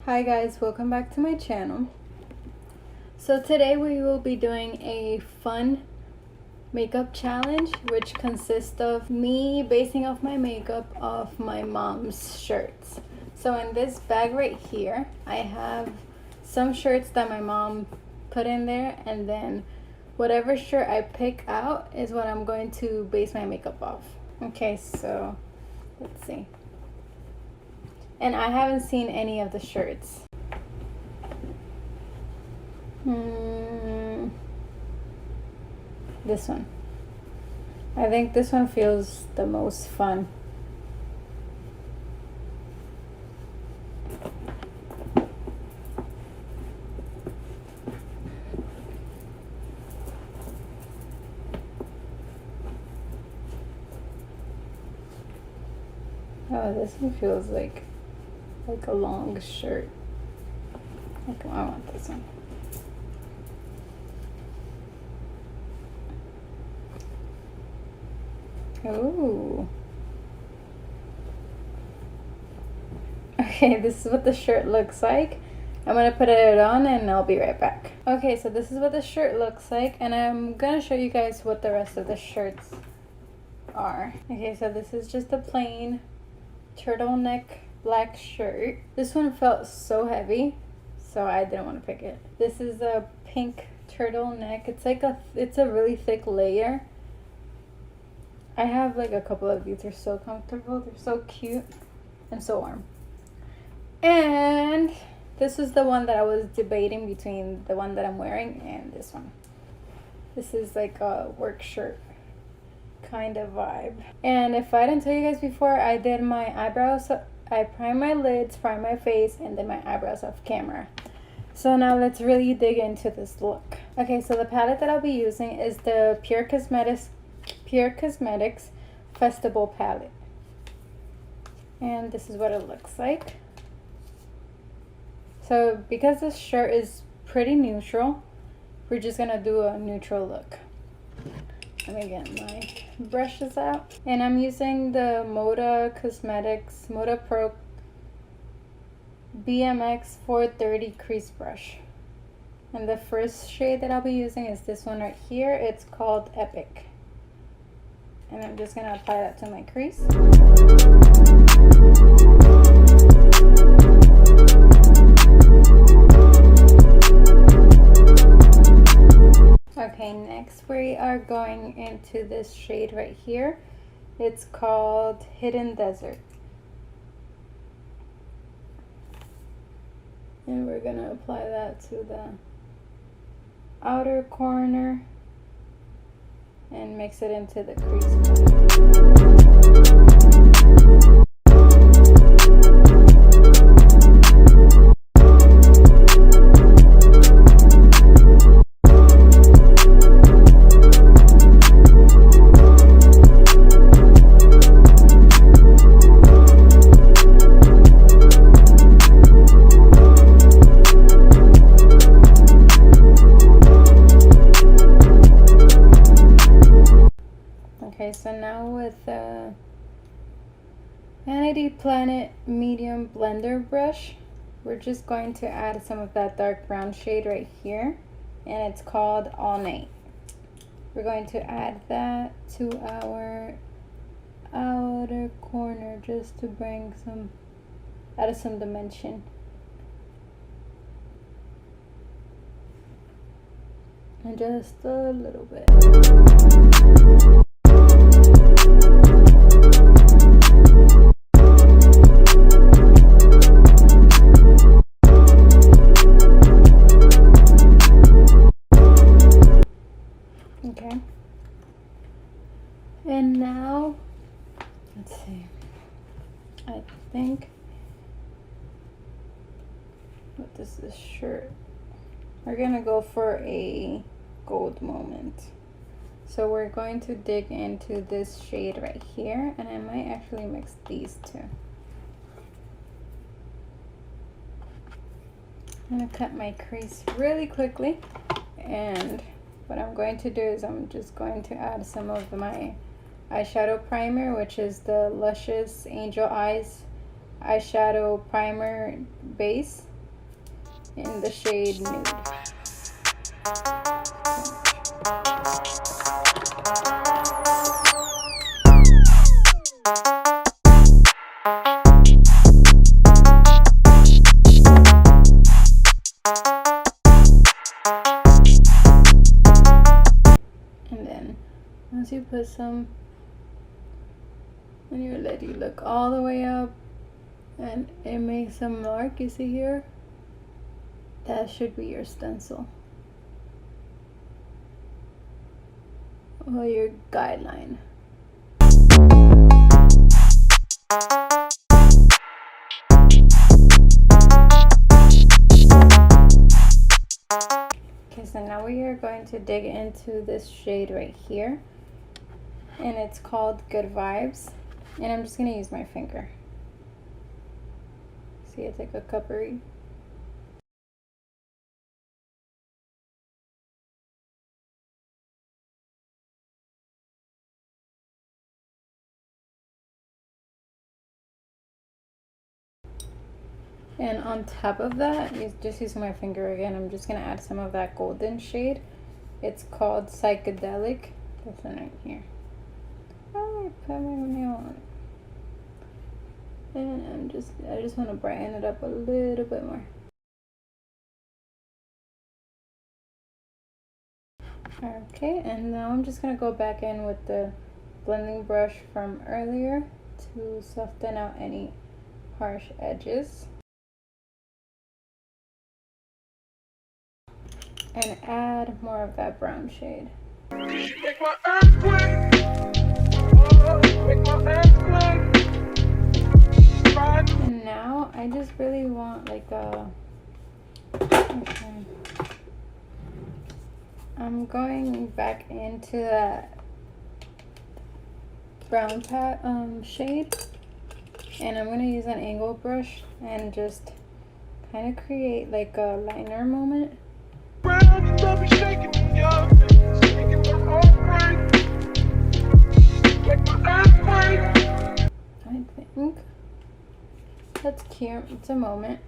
Hi guys, welcome back to my channel. So today we will be doing a fun makeup challenge, which consists of me basing off my makeup off my mom's shirts. So in this bag right here, I have some shirts that my mom put in there, and then whatever shirt I pick out is what I'm going to base my makeup off. Okay, so let's see. And I haven't seen any of the shirts. This one. I think this one feels the most fun. Oh, this one feels like a long shirt. Okay, I want this one. Ooh. Okay, this is what the shirt looks like. I'm gonna put it on and I'll be right back. Okay, so this is what the shirt looks like, and I'm gonna show you guys what the rest of the shirts are. Okay, so this is just a plain turtleneck black shirt. This one felt so heavy, so I didn't want to pick it. This is a pink turtleneck. It's a really thick layer. I have like a couple of these. They're so comfortable. They're so cute and so warm. And this is the one that I was debating between the one that I'm wearing and this one. This is like a work shirt kind of vibe. And if I didn't tell you guys before, I did my eyebrows. I primed my lids, primed my face, and did my eyebrows off camera. So now let's really dig into this look. Okay, so the palette that I'll be using is the Pure Cosmetics Festival palette. And this is what it looks like. So because this shirt is pretty neutral, we're just gonna do a neutral look. Let me get my brushes out. And I'm using the Moda Pro BMX 430 crease brush. And the first shade that I'll be using is this one right here. It's called Epic. And I'm just gonna apply that to my crease. Okay, next we are going into this shade right here. It's called Hidden Desert. And we're gonna apply that to the outer corner and mix it into the crease. Okay, so now with the Vanity Planet medium blender brush, we're just going to add some of that dark brown shade right here, and it's called All Night. We're going to add that to our outer corner just to bring add some dimension. And just a little bit. Okay, and now let's see, I think, what is this shirt? We're gonna go for a gold moment. So we're going to dig into this shade right here, and I might actually mix these two. I'm gonna cut my crease really quickly, and what I'm going to do is I'm just going to add some of my eyeshadow primer, which is the Luscious Angel Eyes eyeshadow primer base. in the shade Nude. And then once you put some on your lid, you look all the way up and it makes a mark, you see here? That should be your stencil or your guideline. Okay, so now we are going to dig into this shade right here, and it's called Good Vibes, and I'm just going to use my finger. See, it's like a coppery. And on top of that, just using my finger again, I'm just going to add some of that golden shade. It's called Psychedelic. This one right here. Oh, I put my nail on it. And I just want to brighten it up a little bit more. Okay, and now I'm just going to go back in with the blending brush from earlier to soften out any harsh edges. And add more of that brown shade. Make my earthquake. Make my earthquake. And now I just really want like a, okay. I'm going back into that brown shade, and I'm going to use an angle brush and just kind of create like a liner moment. I think that's cute. It's a moment.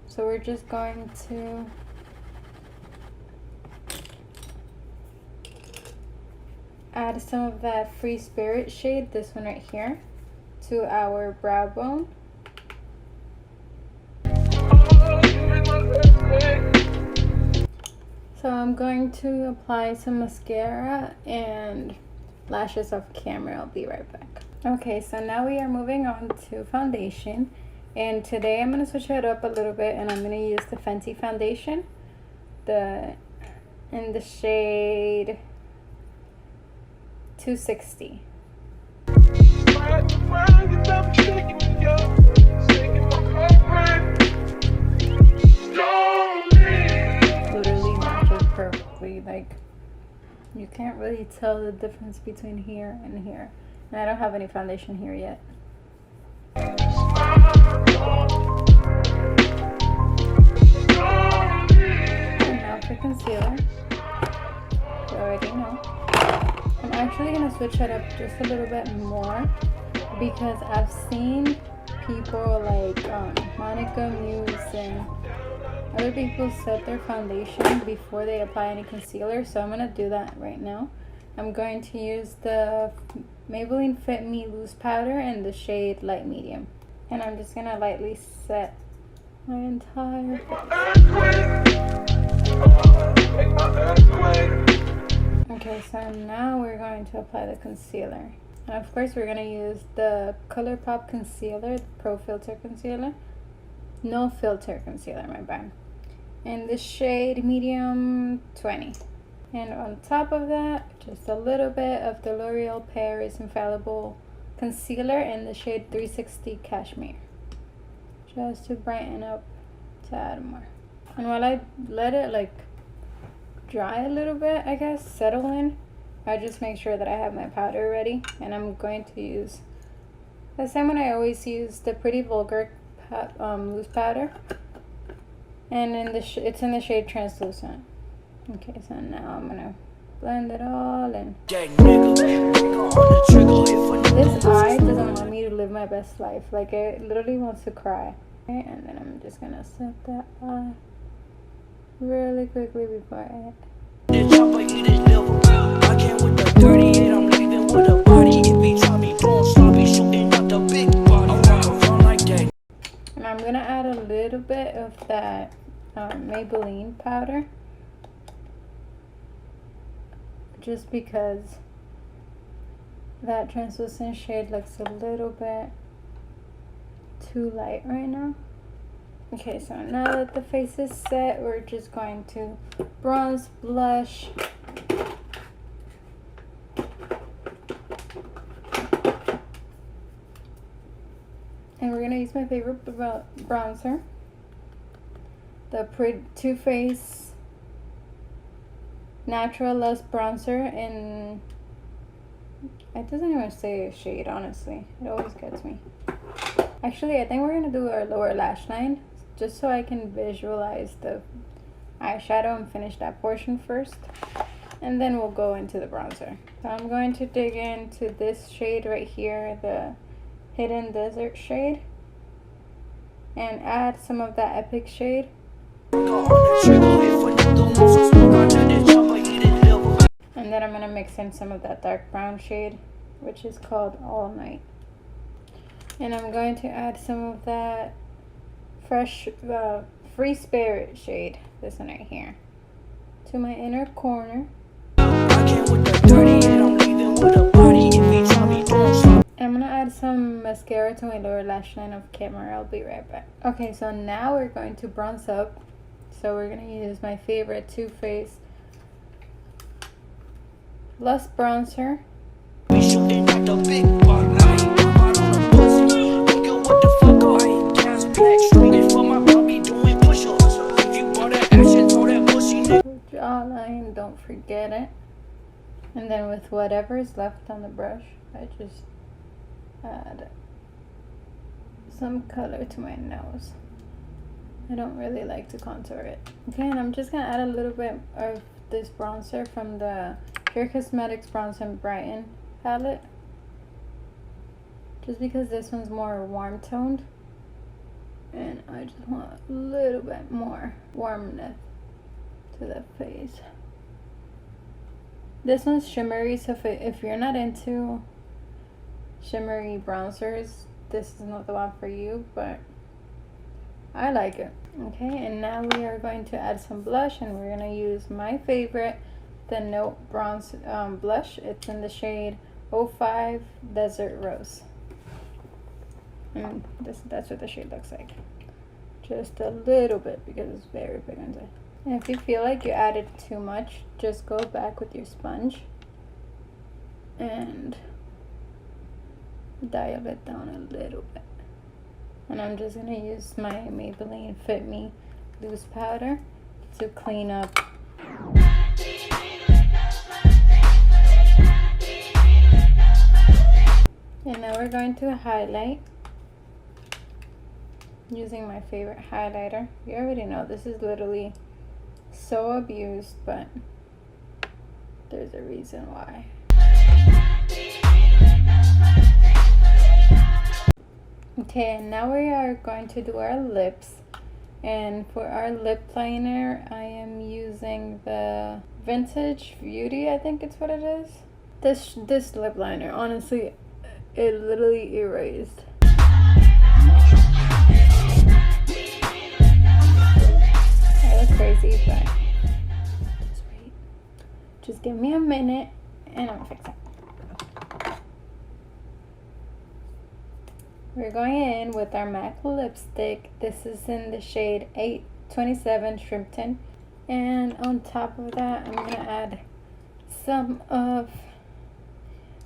So we're just going to add some of that Free Spirit shade, this one right here, to our brow bone. So I'm going to apply some mascara and lashes off camera. I'll be right back. Okay, so now we are moving on to foundation, and today I'm going to switch it up a little bit, and I'm going to use the Fenty foundation in the shade 260. Literally matches perfectly. Like, you can't really tell the difference between here and here. And I don't have any foundation here yet. And now for concealer. You already know. I'm actually going to switch it up just a little bit more because I've seen people like Monica Muse and other people set their foundation before they apply any concealer, so I'm going to do that right now. I'm going to use the Maybelline Fit Me Loose Powder in the shade Light Medium. And I'm just going to lightly set my entire face. Okay, so now we're going to apply the concealer. And of course we're going to use the ColourPop concealer, the Pro Filter concealer. No filter concealer, my bad. In the shade Medium 20. And on top of that, just a little bit of the L'Oreal Paris Infallible Concealer in the shade 360 Cashmere. Just to brighten up, to add more. And while I let it like dry a little bit, I guess, settle in, I just make sure that I have my powder ready. And I'm going to use the same one I always use, the Pretty Vulgar loose powder. And in the it's in the shade Translucent. Okay, so now I'm gonna blend it all in. This eye doesn't want me to live my best life. Like, it literally wants to cry. Okay, and then I'm just gonna set that eye really quickly before I The chopper eat his liver. I came with the 38, I'm leaving with a body. If he try me doing sloppy, shooting up the big body. I walk around like that. And I'm gonna add a little bit of that Maybelline powder, just because that translucent shade looks a little bit too light right now. Okay, so now that the face is set, we're just going to bronze, blush, and we're gonna use my favorite bronzer, the Too Faced Natural Lush Bronzer in, it doesn't even say a shade, honestly. It always gets me. Actually, I think we're gonna do our lower lash line, just so I can visualize the eyeshadow and finish that portion first. And then we'll go into the bronzer. So I'm going to dig into this shade right here, the Hidden Desert shade, and add some of that Epic shade. And then I'm gonna mix in some of that dark brown shade, which is called All Night. And I'm going to add some of that fresh Free Spirit shade, this one right here, to my inner corner. And I'm gonna add some mascara to my lower lash line off camera. I'll be right back. Okay, so now we're going to bronze up. So we're gonna use my favorite Too Faced Lush Bronzer. Jawline, don't forget it. And then with whatever's left on the brush, I just add some color to my nose. I don't really like to contour it. Okay, and I'm just gonna add a little bit of this bronzer from the Pure Cosmetics Bronze and Brighten palette, just because this one's more warm toned and I just want a little bit more warmness to the face. This one's shimmery, so if you're not into shimmery bronzers, this is not the one for you, but I like it. Okay, and now we are going to add some blush, and we're going to use my favorite, the Note Bronze blush. It's in the shade 05 Desert Rose. And that's what the shade looks like. Just a little bit, because it's very big on it. And if you feel like you added too much, just go back with your sponge and dial it down a little bit. And I'm just gonna use my Maybelline Fit Me loose powder to clean up. And now we're going to highlight using my favorite highlighter. You already know this is literally so abused, but there's a reason why. Okay, and now we are going to do our lips. And for our lip liner, I am using the Vintage Beauty, I think it's what it is. This lip liner, honestly, it literally erased. That was crazy, but just wait. Just give me a minute and I'm gonna fix it. We're going in with our MAC lipstick. This is in the shade 827 Shrimpton. And on top of that, I'm gonna add some of,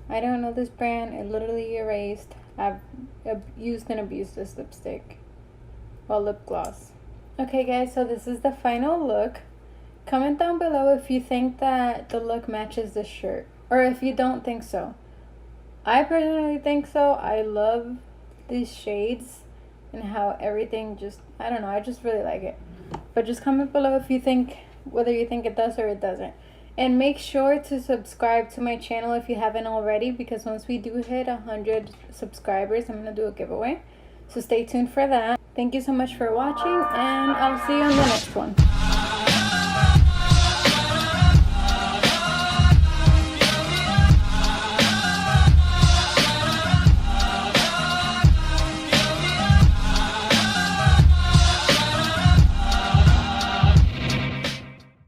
I don't know this brand, it literally erased. I've used and abused this lipstick. Well, lip gloss. Okay guys, so this is the final look. Comment down below if you think that the look matches the shirt, or if you don't think so. I personally think so. I love these shades and how everything just, I don't know, I just really like it. But just comment below if you think, whether you think it does or it doesn't. And make sure to subscribe to my channel if you haven't already, because once we do hit 100 subscribers, I'm gonna do a giveaway. So stay tuned for that. Thank you so much for watching, and I'll see you on the next one.